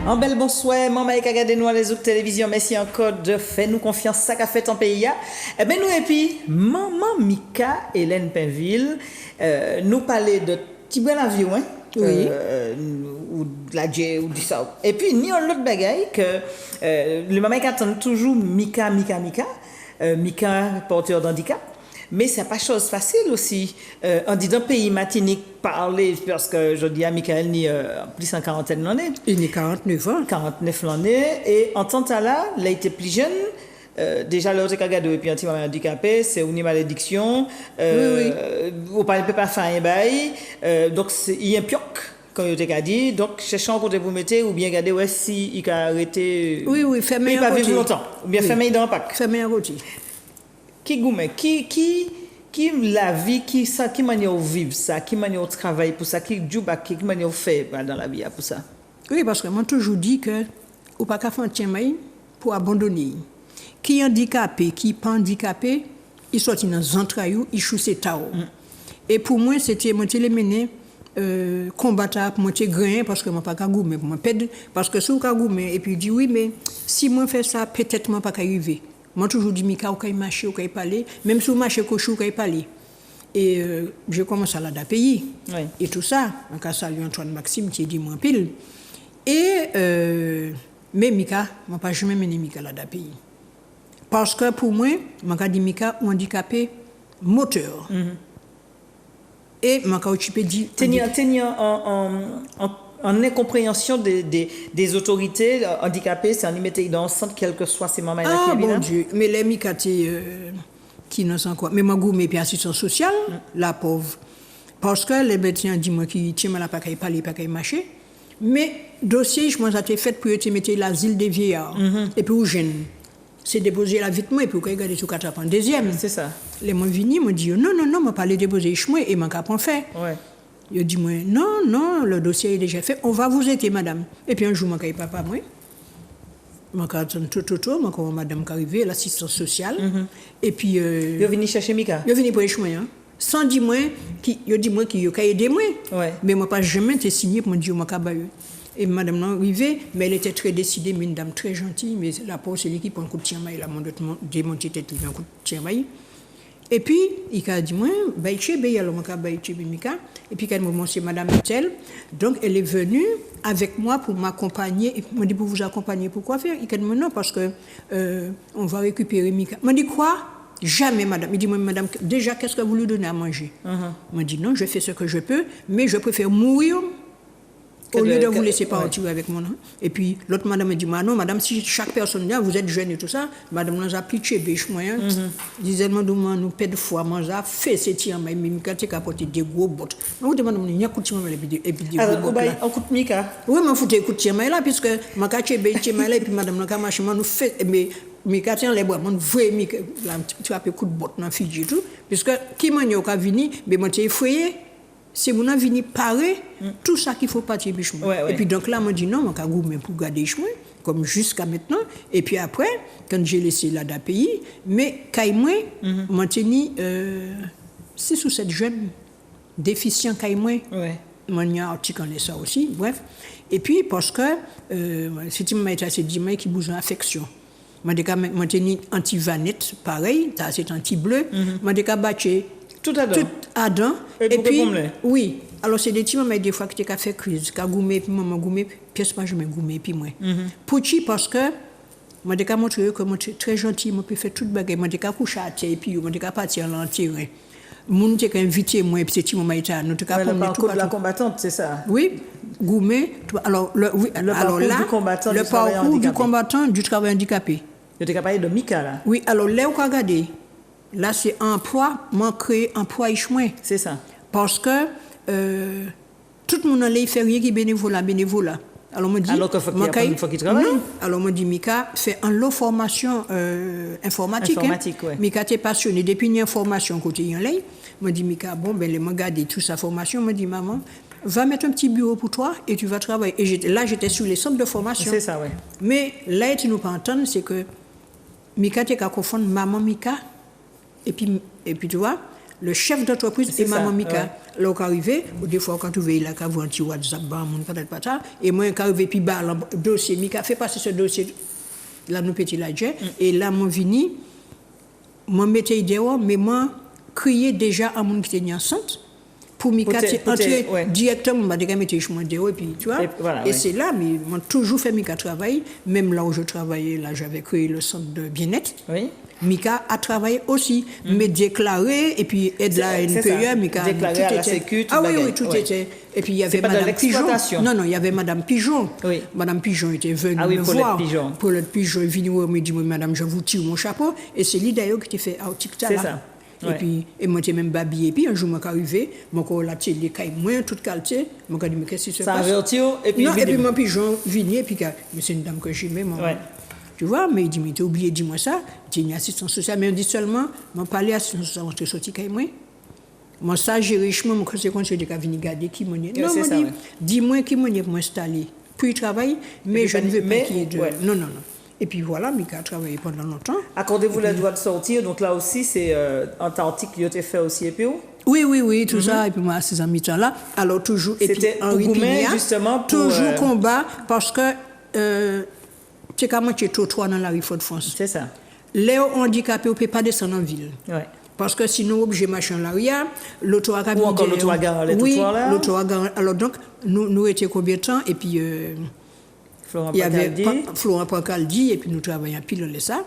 Un bel bonsoir, maman et regardez nous les autres télévisions, merci encore de faire nous confiance ça qu'a fait en pays. Eh ben nous et puis maman Mika Hélène Pinville nous parler de petit brin avion hein. Oui. Ou de la J ou du ça. Et puis ni un autre bagaille que le maman qui attend toujours Mika porteur d'handicap. Mais c'est pas chose facile aussi. En disant pays Martinique parler parce que je dis à Michael ni plus en quarantaine l'année. Il est 49 ans. 49 l'année et en tant que là, il a été plus jeune. Déjà l'autre regardé et puis un petit moment handicapé, c'est une malédiction. Oui. On peut pas faire un bail. Donc il y a un pioc quand il t'a dit. Donc cherchons côté vous mettez ou bien regarder ouais si il a arrêté. Oui, fermez un côté. Il pas vivre longtemps ou bien fermé dans un pack. Fermez un côté. Qui la vie, qui manière vivre ça, qui manière travailler pour ça, qui joue qui manière faire dans la vie pour ça. Oui, parce que moi toujours dit que ou pas qu'à faire un pour abandonner. Qui est handicapé, qui pas handicapé, il sortit dans un entrailles, il chou ses tao. Et pour moi c'était moi les mener combattre pour moi grain parce que moi pas qu'à goumer pour moi perdre parce que si on qu'à goumer et puis dit oui mais si moi fais ça peut-être moi pas qu'à arriver. Moi toujours dit Mika ou kay marcher ou kay parler même si on marcher cochou kay parler et je commence à la pays oui. Et tout ça en cas salut Antoine Maxime qui dit moi pile et mais Mika moi pas jamais mené Mika la pays parce que pour moi m'a dit Mika ou handicapé moteur et m'a occupé dit tenir en incompréhension des autorités handicapées, c'est en y mettre dans le centre, quel que soit ces mamans qui bon Dieu, mais les Mikati qui n'en sont quoi. Mais ma goût, mais puis assistance sociale, la pauvre. Parce que les médecins disent moi qui tient mal à pas parler, pas marcher. Mais dossier, je m'en ai fait pour te mettre l'asile des vieillards. Et puis aux jeunes. C'est déposer la vite moi et puis regarder sur quatre en deuxième. C'est ça. Les moi vini me dit non, moi pas les déposer moi et mon cap en fait. Ouais. Il dit moi non, le dossier est déjà fait, on va vous aider madame. Et puis un jour moi papa moi moi madame qui arrivé l'assistance sociale et puis il est venu chercher Mika. Il est venu pour échouer sans dire moi qui il dit moi qui il aider moi. Ouais. Mais moi pas jamais été signé pour me dire moi ka ba et madame non arrivé mais elle était très décidée mais une dame très gentille mais la pauvre c'est lui qui prend un coup de tien maille la démonter tête un coup de tien maille. Et puis, il a dit, moi, alors moi, Mika. Et puis, quand moi, c'est Madame Tel. Donc, elle est venue avec moi pour m'accompagner. Et m'a dit, pour vous accompagner, pourquoi faire? Il a dit, non, parce que on va récupérer Mika. M'a dit, quoi? Jamais, madame. Il dit, moi, madame, déjà, qu'est-ce que vous lui donnez à manger? M'a dit, non, je fais ce que je peux, mais je préfère mourir au lieu de vous laisser partir avec mon nom. Et puis, l'autre madame me dit, non, madame, si chaque personne là, vous êtes jeune et tout ça, madame nous a pitché, bêche moyen. Disait, nous paie de fois, moi, j'ai fait ces tiens, mais Mika, tu as porté des gros bottes. Vous demandez, il y a un coup de tiens, et puis des gros bottes. Un coup de Mika? Oui, mais il faut écouter tiens, là, puisque ma caché, bêche, et puis madame, nous a marché, nous fait, mais Mika, tiens, les bois, mon vrai Mika, tu as fait coup de botte dans Fidji tout, puisque qui m'a dit, vini, mais moi, tu es effrayé. C'est mon avis paré tout ça qu'il faut partir bichon. Et puis donc là, on dit non, on a goûté pour garder chemin comme jusqu'à maintenant. Et puis après, quand j'ai laissé là d'un pays, mais caïmoué, moi tenu 6 ou 7 jeunes déficients caïmoué. Moi y a article en ça aussi. Bref. Et puis parce que c'est une maître assez dit qui besoin d'affection. Moi tenu anti-vanette pareil, c'est anti-bleu. Moi battu tout Adam. Et puis, oui. Alors, c'est des petits moments, des fois, que tu as fait crise, tu as goumé, puis maman goumé, pièce pas, je me goumé, puis moi. Pourquoi? Parce que, moi, je montré que moi, très gentil, moi, je peux faire toute bagarre, moi, je coucher à terre, et puis, moi, je partir en terrain. Moun te invité moi, et puis, c'est petit moment, nous te le parcours de la combattante, c'est ça? Oui. Goumé. Alors, le parcours du combattant, du travail handicapé. Tu es capable de Mika, là? Oui, alors, là, on a regardé. Là, c'est emploi, moi, créer emploi et chemin. C'est ça. Parce que tout le monde allait faire rien qui bénévolat. Alors, on dit. Alors qu'il faut qu'il travaille. Non. Alors, on dit, Mika fait en lot formation informatique. Oui. Mika était passionné. Depuis une formation côté Yann Lay, on dit, Mika, bon, ben, les gardé toute sa formation. On dit, maman, va mettre un petit bureau pour toi et tu vas travailler. Et j'étais sur les centres de formation. C'est ça, oui. Mais là, tu nous pas entendre, c'est que Mika était qu'à confondre maman Mika. Et puis tu vois, le chef d'entreprise C'est et maman ça, Mika. ouais. Là, on arrivé, des fois, quand tu veux, il a qu'à voir un petit WhatsApp, mon peut-être pas ça. Et moi, quand arrivé, puis, bah, le dossier, Mika fait passer ce dossier, là, nous petit là, et là, mon vini, moi, mettais dehors, mais moi, crier déjà à mon qui était enceinte, pour Mika, entrer directement, m'a dit, mettez je dehors, et puis, tu vois. Et c'est là, mais moi, toujours fait Mika travail, même là où je travaillais, là, j'avais créé le centre de bien-être. Oui. Mika a travaillé aussi, mais déclaré, et puis aide la NPE, Mika. Déclaré à la Sécu, tout oui, tout était. Et puis il y avait Madame Pigeon. Non, il y avait Madame Pigeon. Oui. Madame Pigeon était venue me voir. Paulette Pigeon est venue me dire, Madame, je vous tire mon chapeau. Et c'est lui d'ailleurs qui t'a fait article là. C'est ça. Et puis, moi, j'étais même babillé. Et puis, un jour, je suis arrivé, je suis la télé, moi, toute qualité. Je me suis dit, mais qu'est-ce qui se passe? Et puis, mon pigeon venu, et puis, c'est une dame que j'aimais. Tu vois, mais il dit, mais t'as oublié, dis-moi ça. J'ai une assistance sociale, mais on dit seulement, je parlais assistance sociale, je suis sorti avec moi. Moi, ça, j'ai richement, mon conséquent, je dis qu'à venir garder qui m'en est. Non, moi, dis-moi qui m'en est pour m'installer. Puis, il travaille, mais je ne veux pas qu'il y ait de. Non. Et puis voilà, Mika a travaillé pendant longtemps. Accordez-vous le droit de sortir, donc là aussi, c'est Antarctique qui a été fait aussi, et puis où? Oui, tout ça, et puis moi, à ces amis là. Alors, toujours, et puis Henri Pigna, justement, pour, toujours combat, parce que, c'est quand même trop dans la rue Fort-de-France. C'est ça. Les handicapés, on ne peut pas descendre en ville. Ouais. Parce que sinon, obligé machin là, l'auto-agare. Ou encore l'auto-agare, les trottoirs là. Oui, l'auto-agare. Alors donc, nous étions combien de temps? Et puis, il y avait Florent Pancaldi, et puis nous travaillions pile de ça.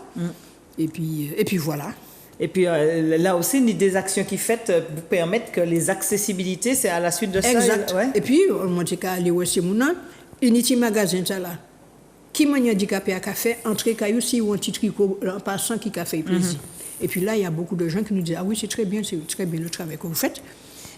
Et puis voilà. Et puis là aussi, il y a des actions qui sont faites pour permettre que les accessibilités, c'est à la suite de ça. Exact. Ouais. Et puis, on m'a dit qu'à aller aussi, Unity Magasin, ça là. Qui m'a handicapé à café, entrer caillou si ou un petit tricot en passant qui a fait plaisir. Et puis là, il y a beaucoup de gens qui nous disent, ah oui, c'est très bien le travail que vous faites.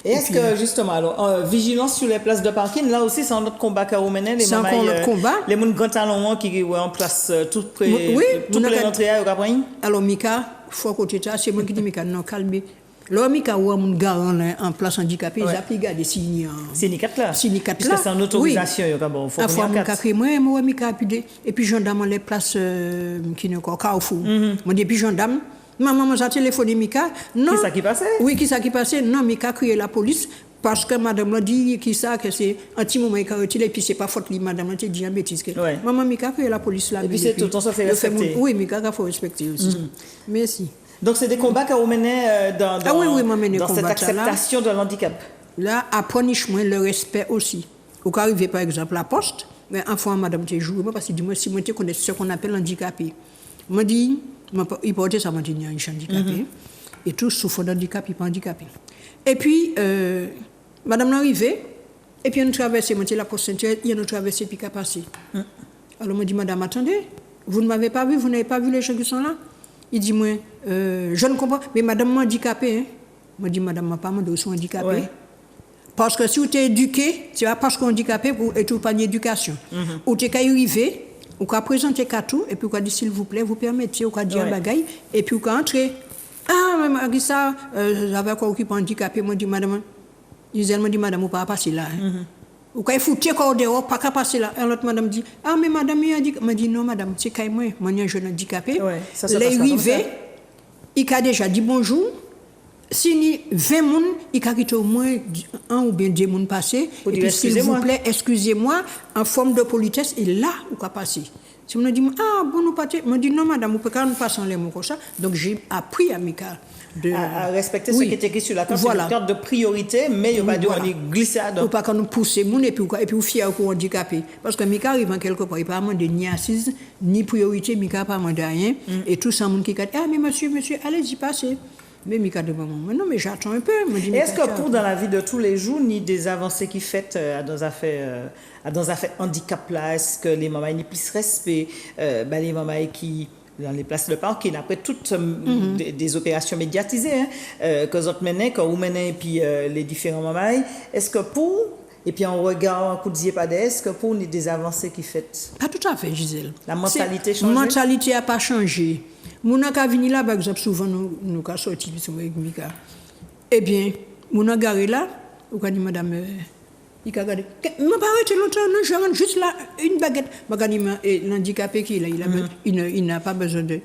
Et est-ce que, justement, alors, vigilance sur les places de parking, là aussi, c'est un autre combat qu'a mené. C'est encore notre combat. Les gens grand talent qui sont en place tout près de l'entrée à Europe. Alors, Mika, faut côté ça, c'est moi qui dis, Mika, non, calmez. Là, Mika, où on garant en place handicapé, ils ont gardé des signes. Syndicat là. Syndicat là. Parce que c'est en autorisation, il faut qu'on ait moi, Mika, et puis gendarme les places qui ne sont Carrefour. Moi, depuis gendarme, maman m'a téléphoné Mika. Non. Qui ça qui passait? Oui, qui ça qui passait? Non, Mika a crié la police parce que madame l'a dit que c'est un petit moment qu'il a retiré et puis c'est pas faute de madame l'a dit un bêtise. Maman Mika a crié la police là. Et puis c'est tout, on s'en fait respecter. Oui, Mika a fait respecter aussi. Merci. Donc c'est des combats qu'on menait dans cette acceptation de l'handicap. Là, à punishment, le respect aussi. Au cas arrivé par exemple à la poste, mais enfin madame te joue parce que dis-moi si moi tu connais ce qu'on appelle handicapé. Moi dit il portait ça m'a dit il est handicapé et tous souffrent d'handicap, il pas handicapé. Et puis madame l'arrivée et puis on traversait moi la poste il y a une traversée puis qu'a passé. Alors moi dit madame attendez, vous ne m'avez pas vu, vous n'avez pas vu les gens qui sont là? Il dit moi je ne comprends mais madame m'a handicapé hein. Moi dit madame m'a pas demandé de sont handicapé. Ouais. Parce que si vous êtes éduqué, c'est pas parce qu'on est handicapé et tout pas d'éducation. Ou tu es arrivé, ou tu présenter tout et puis tu dit s'il vous plaît, vous permettez ou tu dire bagaille et puis tu entrer. Ah mais ça j'avais quoi qui pas handicapé, moi dit madame. Il m'a dit madame ou pas passer là. Ou quand il faut tirer au dehors pas passer là. Et l'autre madame dit ah mais madame il a dit m'a dit non madame, c'est quand moi je suis handicapé. Les arrivés, il a déjà dit bonjour. Si ni 20 personnes, il y a au moins un ou bien 2 personnes passées. Et puis, s'il vous plaît, excusez-moi, en forme de politesse, et là, où qu'a passé. Si on me dit, ah, bon, nous partons, je dis, non, madame, vous pouvez pas nous passer en les mots comme ça. Donc, j'ai appris à Mika à respecter ce qui était écrit sur la carte. Voilà. C'est une carte de priorité, mais il n'y a pas de glissade. Il ne faut pas qu'on nous pousse, et puis, fier ou handicapé. Parce que Mika arrive en quelque part, il n'y a pas de ni assise, ni priorité, Mika n'a pas de rien. Et tout ça, monde qui dit, ah, mais monsieur, allez-y, passez. Mais Mika de maman, non, mais j'attends un peu. Est-ce que pour dans la vie de tous les jours, ni des avancées qui faites dans affaires handicap là, est-ce que les mamans n'ont plus respect, les mamans qui dans les places de parking, après toutes des opérations médiatisées que vous menez, que vous menez, et puis les différents mamans, est-ce que pour et puis en regard, en coup de pas est-ce que pour nous des avancées qui faites? Pas tout à fait, Gisèle. La mentalité change. La mentalité n'a pas changé. Mon a venu là, par exemple, souvent nous avons sorti avec Mika. Eh bien, mon a garé là, ou quand dit madame, il a gardé. Je ne vais pas arrêter longtemps, non, je rentre juste là, une baguette. L'handicapé qui est là, il n'a pas besoin de.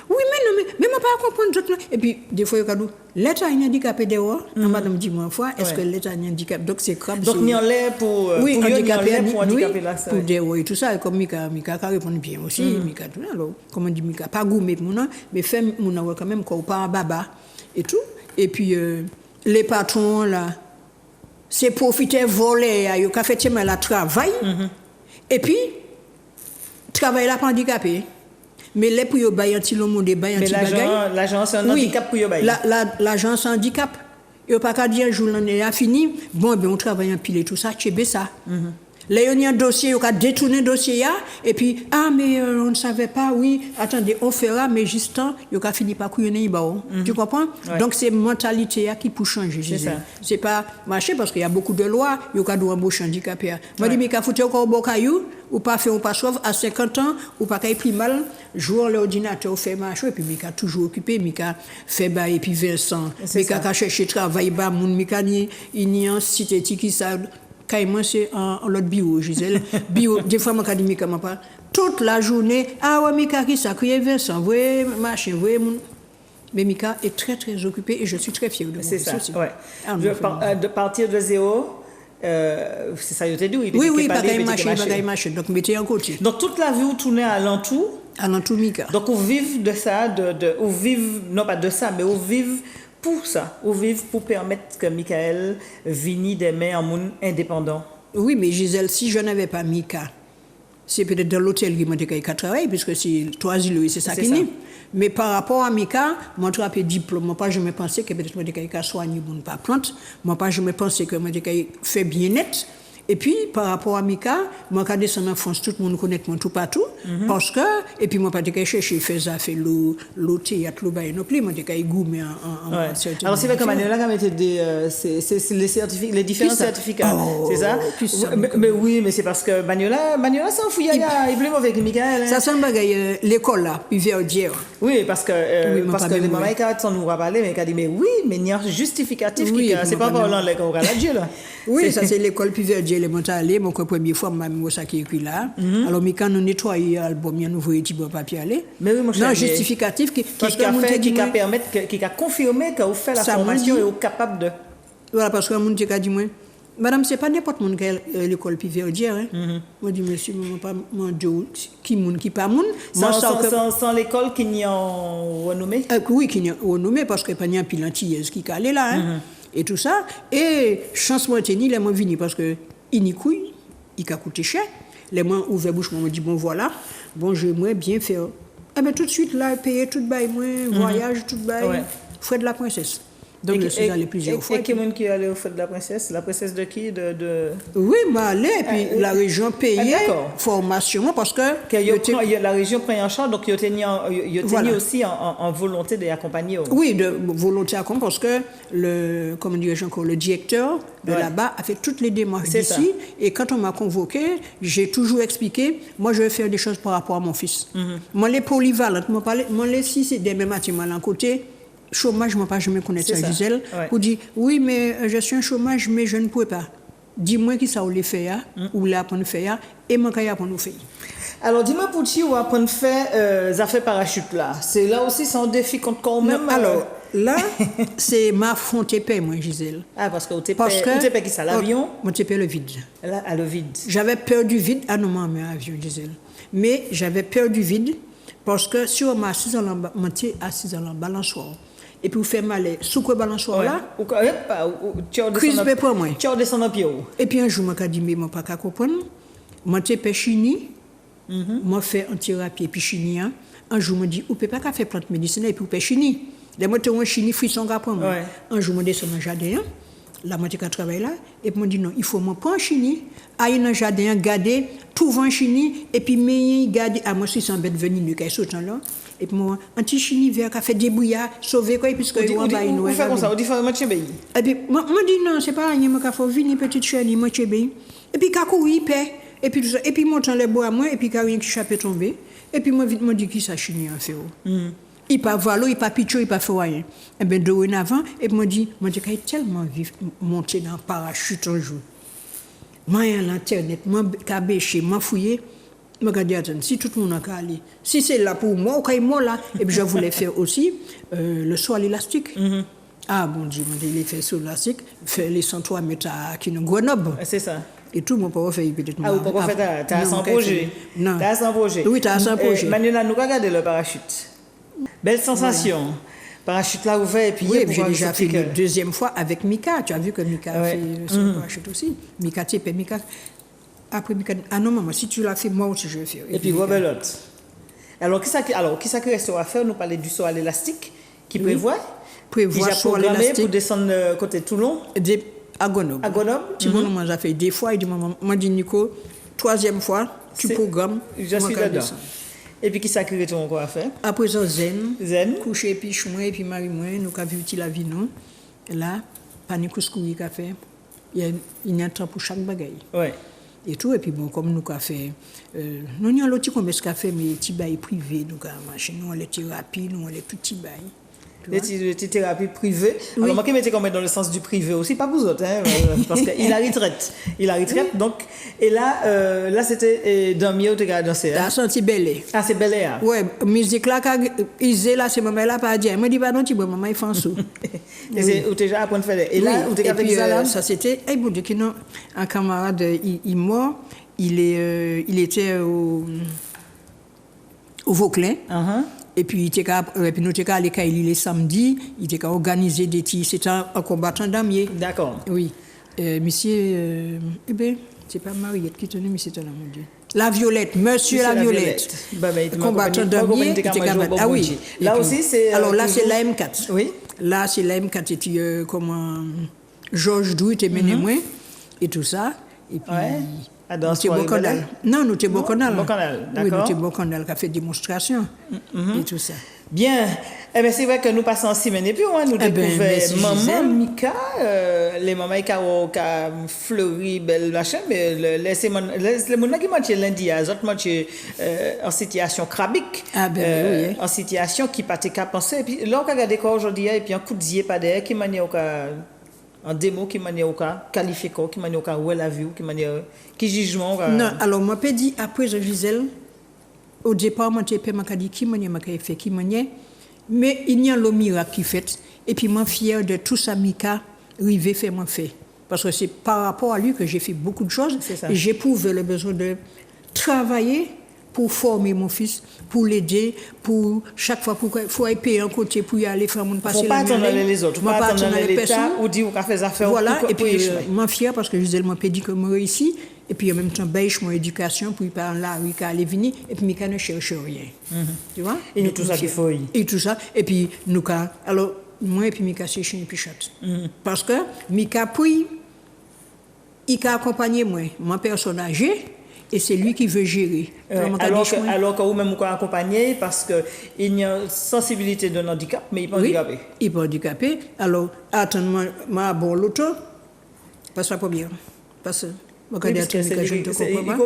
Oui, mais je ne peux pas comprendre. Et puis, des fois, il a dit, L'État est handicapé dehors. Madame dit moi une fois, est-ce que l'État est handicapé? Donc c'est crabe. Donc ni en l'air pour oui, handicaper là ça. Pour dehors et tout ça, et comme Mika répond bien aussi, Mika tout alors comment dit Mika pas gourmet pour nous, mais fait mon quand même quoi pas baba et tout. Et puis les patrons là c'est profiter voler, yo ka fait la travail. Et puis travail là pas handicapé. Mais les pour yo bailler anti le monde bailler anti bagay. Mais l'argent c'est un handicap pour yo bailler. L'argent c'est un handicap. Yo pas qu'à dire jour l'année a fini, bon ben on travaille en pile et tout ça, tchébé ça. Là, il y a un dossier, on a détourné le dossier, et puis, mais on ne savait pas, oui, attendez, on fera, mais juste temps, il a fini par couillonner, tu comprends? Ouais. Donc, c'est mentalité qui peut changer. C'est pas marché parce qu'il y a beaucoup de lois, il y a des embauches handicapés. Moi, je dis, mais quand vous encore au caillou, ou pas fait un passeport à 50 ans, ou pas qu'il plus mal, jouer l'ordinateur, fait marcher, et puis, Mika toujours occupé, Mika fait bas, et puis Vincent, Mika cherché travail, Mika ni en cité qui ça. Moi, c'est en l'autre bio, Gisèle. Bio, des fois, je dis, pas toute la journée, ouais, Mika, qui ça, crié Vincent, voyez, machin, voyez, mon. Mais Mika est très, très occupé et je suis très fière de moi. C'est ça, ouais. De partir de zéro, c'est ça, je t'ai dit, oui, bagaille machin, donc mettez en côté. Donc, toute la vie, vous tournez à l'entour. À l'entour, Mika. Donc, vous vivez de ça, ou vivez, non pas de ça, mais vous vivez pour ça, ou vivre pour permettre que Michael vienne des mains en monde indépendant. Oui, mais Gisèle, si je n'avais pas Mika, c'est peut-être dans l'hôtel qui m'a dit qu'il travaille, puisque c'est 3 îles, c'est ça qui est. Mais par rapport à Mika, moi, je n'ai diplôme. Moi, pas je me pensais que peut-être qu'il soigné bon pas plante. Moi, pas je me pensais que moi, qu'il fait bien net. Et puis, par rapport à Mika, moi, quand je descends en France, tout le monde connaît moi tout partout. Parce que, et puis, moi, pas de chercher, faire le théâtre, le bail, non plus. Moi, je goûté en alors, c'est vrai que Manuela, quand c'est les différents certificats. C'est ça? Mais oui, mais c'est parce que Manuela s'en fout, il est avec Michael. Ça, c'est un bagage, l'école, là, Uverdière. Oui, parce que les mamans, quand on nous a parlé, mais dit, mais oui, mais il y a un justificatif qui c'est pas pour l'anglais qu'on a Dieu, là. Oui, ça, c'est l'école Uverdière. Les montalés, mon première fois, m'a mis ça qui écrit là. Alors, mais quand on nettoie l'album, il nous voyait petit papier aller. Mais oui, mon cher. Non, justificatif qui a confirmé que vous faites la formation et vous êtes capable de. Voilà, parce que mon Dieu a dit moi, madame, c'est pas n'importe qui a l'école Piverdière. Moi, je dis, monsieur, moi, pas mon Dieu, qui pas mon. Sans l'école qui n'y a renommé? Oui, qui n'y a renommé, parce que pas n'y a pile antillaise qui calait là. Et tout ça. Et chance moi tenir les moi venir parce que il n'y couille, il a coûté cher. Les mains ouvert bouche, moi me dit bon voilà, bon je moi bien faire. Eh ben tout de suite là payer tout bail moi, voyage tout bail, frais de la princesse. Donc je suis allé plusieurs fois. Et qui est-ce qui est allé au frais de la princesse? La princesse de qui? Oui, moi allé et puis la région payait formation parce que la région prend en charge donc il tenu aussi en volonté d'accompagner. Oui, de volonté d'accompagner parce que le directeur de là-bas a fait toutes les démarches d'ici et quand on m'a convoqué, j'ai toujours expliqué, moi je vais faire des choses par rapport à mon fils. Moi les polyvalentes, moi les si c'est des mêmes bâtiments à côté. Chômage, moi pas je me connais ça, Gisèle. Pour dire oui, mais je suis un chômage, mais je ne peux pas. Dis-moi qui ça ou les faire, ou là pour nous faire, et moi qui pour nous faire. Alors dis-moi pour qui ou pour nous faire affaires parachute là. C'est là aussi c'est un défi contre quand même. Alors là, c'est m'affronter paix moi, Gisèle. Ah parce que tu paix qui ça l'avion? Moi tu paix le vide. Là, le vide. J'avais peur du vide, non mais avion, Gisèle. Mais j'avais peur du vide parce que si on m'a assis dans la balançoire. Et puis vous faites mal sous quoi balançoire là crispé pour moi tu descends en pied et puis un jour m'a dit mais moi pas comprendre moi t'ai péchini moi fait en thérapie puis chini un jour m'a dit ou peut pas faire plante médicinale et puis péchini les moi t'ai chini frisson pour moi un jour m'a descend dans jardin là moi t'ai travailler là et puis m'a dit non il faut moi prendre chini aller dans jardin garder tout vent chini et puis me garder à moi si sans bête venir nous qui sautant là. Et puis moi, un petit chini vert qui a fait des bouillards, sauver quoi, puisque il va y nous. On fait comme ça, on dit faut moi tchébé. Et puis moi dit non, c'est pas rien, moi qu'il faut venir petite chenille, moi tchébé. Et puis kakou il paie, et puis tout ça, et puis montant les bois à moi, et puis quand rien qui chape tomber, et puis moi vite moi dit qui ça chini en fait. Il pas valo, il pas pitcho, il pas fait rien. Et ben dorénavant, et puis moi dit qu'il tellement vivre monter dans parachute un jour. Moi à l'internet, moi cabéché, moi fouillé. Je me dis, attends, si tout le monde a calé, si c'est là pour moi, ok, moi là, et puis je voulais faire aussi le saut à l'élastique. Ah, bon Dieu, il fait sur l'élastique, fait les 103 mètres à Grenoble. C'est ça. Et tout, mon papa fait peut-être. Ah, vous pouvez faire, t'as 100 projets. Non. T'as 100 projets. Oui, t'as 100 projets. Manuela, nous regardons le parachute. Belle sensation. Voilà. Parachute là ouvert et puis oui, j'ai déjà fait la deuxième fois avec Mika. Tu as vu que Mika a fait son parachute aussi. Mika, tu sais, Mika. Après Mika, ah non, maman, si tu l'as fait, moi aussi je vais faire. Et puis Robelote. Alors, qui ça reste à faire? Nous parler du saut à l'élastique qui prévoit saut à l'élastique pour descendre côté Toulon. À Grenoble. À Grenoble. Tu vois, moi j'ai fait des fois. Il dit maman, moi dit Nico, troisième fois, tu programmes. Je suis dedans. Et puis qui ça qui retourne encore à faire? Après ça, zen. Coucher, puis chouin, et puis marie moi, nous avons vu la vie, non? Et là, panique couscous qu'a fait. Il y a un temps pour chaque bagaille. Ouais. Et tout, et puis bon, comme nous avons fait, nous avons l'autre comme ce qu'a fait, mais petits bails privés, nous avons marché, nous avons les thérapies, nous avons les petits bails. Les thérapies privées. Oui. Alors, moi, qui mettais quand même dans le sens du privé aussi, pas pour autres, hein, parce qu'il a retraite. Il a retraite, donc, et là, là c'était dans mieux de danser. T'as senti Bel-Air. Ah, c'est Bel-Air. Ouais, musique là, ils là, c'est maman là, pas dire. Moi, dis pas non, tu vois, maman, il fait un sou. Et c'est où tu déjà appris à faire. Et là, où tu as fait ça là? Ça, c'était, bon Dieu, un camarade, il mort, il était au Vauclin. Et puis, nous étions à l'école les samedis, il était organisé des petits. C'était un combattant damier. D'accord. Oui. Monsieur, eh bien, c'est pas Mariette qui tenait, mais c'était là, mon Dieu. La Violette, Monsieur la Violette. Combattant damier. Ah oui. Là aussi, c'est. Alors là, c'est la M4. Oui. Là, c'est la M4. Et puis, Georges Dou était mené moi. Et tout ça. Et puis. Ouais. Nous étions Bocanal. Non, nous étions Bocanal. Bocanal, d'accord. Oui, nous étions Bocanal qui a fait démonstration et tout ça. Bien. Eh bien, c'est vrai que nous passons en semaine et puis nous découvrons maman Mika, les mamans qui ont fleuri, belle machin, mais les gens qui mangent lundi, les autres mangent en situation crabique, en situation qui pas qu'à penser. Et puis là, on regarde quoi aujourd'hui, et puis un coup de zier pas derrière, qui manie au cas. En démo qui manie au cas qualifié qui manie au cas où elle a vu qui jugement non alors moi peux dire après Gisèle au départ moi j'ai pas m'a dit qui manie m'a fait qui manie mais il y a le miracle qui fait et puis moi fier de tout ça Mika rivé fait moi fait parce que c'est par rapport à lui que j'ai fait beaucoup de choses et j'ai éprouvé le besoin de travailler pour former mon fils, pour l'aider, pour chaque fois, il faut payer un côté pour y aller faire mon passer. Il ne faut pas attendre les autres, il ne faut pas attendre l'État ou dire qu'on fait des affaires. Voilà, et puis je suis fière parce que Gisèle m'a dit que moi réussi, et puis en même temps, je mon éducation, pour y parler là, il aller venir, et puis Mika ne cherche rien. Tu vois? Et nous, tout ça qu'il faut. Et tout ça, et puis nous, alors, moi et puis Mika, c'est chien et puis chat. Parce que Mika, puis, il a accompagné moi, mon personne âgée. Et c'est lui qui veut gérer. Alors que vous-même vous accompagnez parce qu'il y a une sensibilité de handicap, mais il n'est pas handicapé. Il n'est pas handicapé. Alors, attends-moi, bon, l'auto, passe pas bien. Parce que je ne te comprends pas.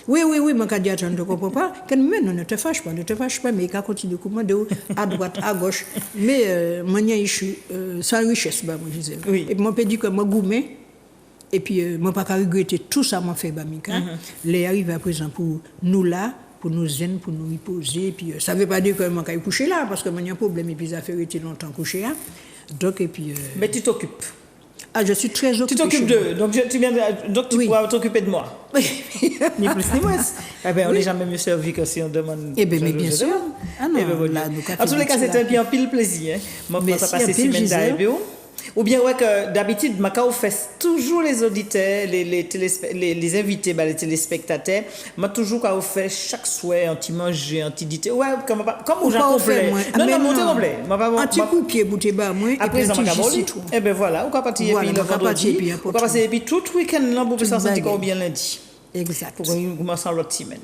Oui, je ne te comprends pas. Mais non, ne te fâche pas, mais il continue comme à droite, à gauche. Mais, je suis sans richesse, moi, je disais. Et puis, moi, je dis que moi, gourmet. Et puis, moi, pas qu'à regretter tout ça, m'a fait Bamika. Les arrive à présent pour nous là, pour nous zen, pour nous reposer. Et puis, ça ne veut pas dire que moi, je coucher là, parce que moi, il y a un problème, et puis, ça fait rester longtemps couché là. Donc, et puis. Mais tu t'occupes. Ah, je suis très occupée. Tu t'occupes d'eux, donc tu pourras t'occuper de moi. Ni plus ni moins. Eh bien, on n'est jamais mieux servi que si on demande. Eh bien, mais bien sûr. Ah non, en tous les cas, c'était un pile plaisir. Moi, je vais passer semaine d'arrivée. Ou bien, ouais, que d'habitude, Macao fait toujours les auditeurs, les invités, les téléspectateurs. Moi, toujours, quand on fait chaque soir, un petit manger, un petit dité. Ouais, comme on complet. Non, monter complet. Un petit coup de pied, bouté bas, moi. Après, ça m'a citron. Eh bien, voilà. On va partir le vendredi. On va passer tout le week-end, là, pour se sentir bien lundi. Exact. Pour commencer l'autre semaine.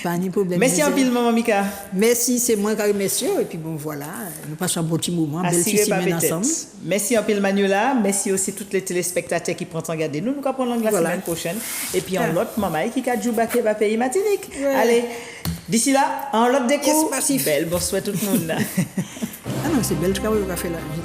Pas de problème. Merci en pile, maman Mika. Merci, c'est moi qui remercie. Et puis bon, voilà, nous passons un bon petit moment, belle petite semaine ensemble. Merci en pile, Manuela. Merci aussi tous les téléspectateurs qui prennent en garder. Nous allons prendre la semaine prochaine. Et puis en l'autre, maman qui a joué baquet, va payer matinique. Allez, d'ici là, en l'autre déco. Yes, belle, bonsoir tout le monde. Ah non, c'est belle, travail qu'on a fait la vie.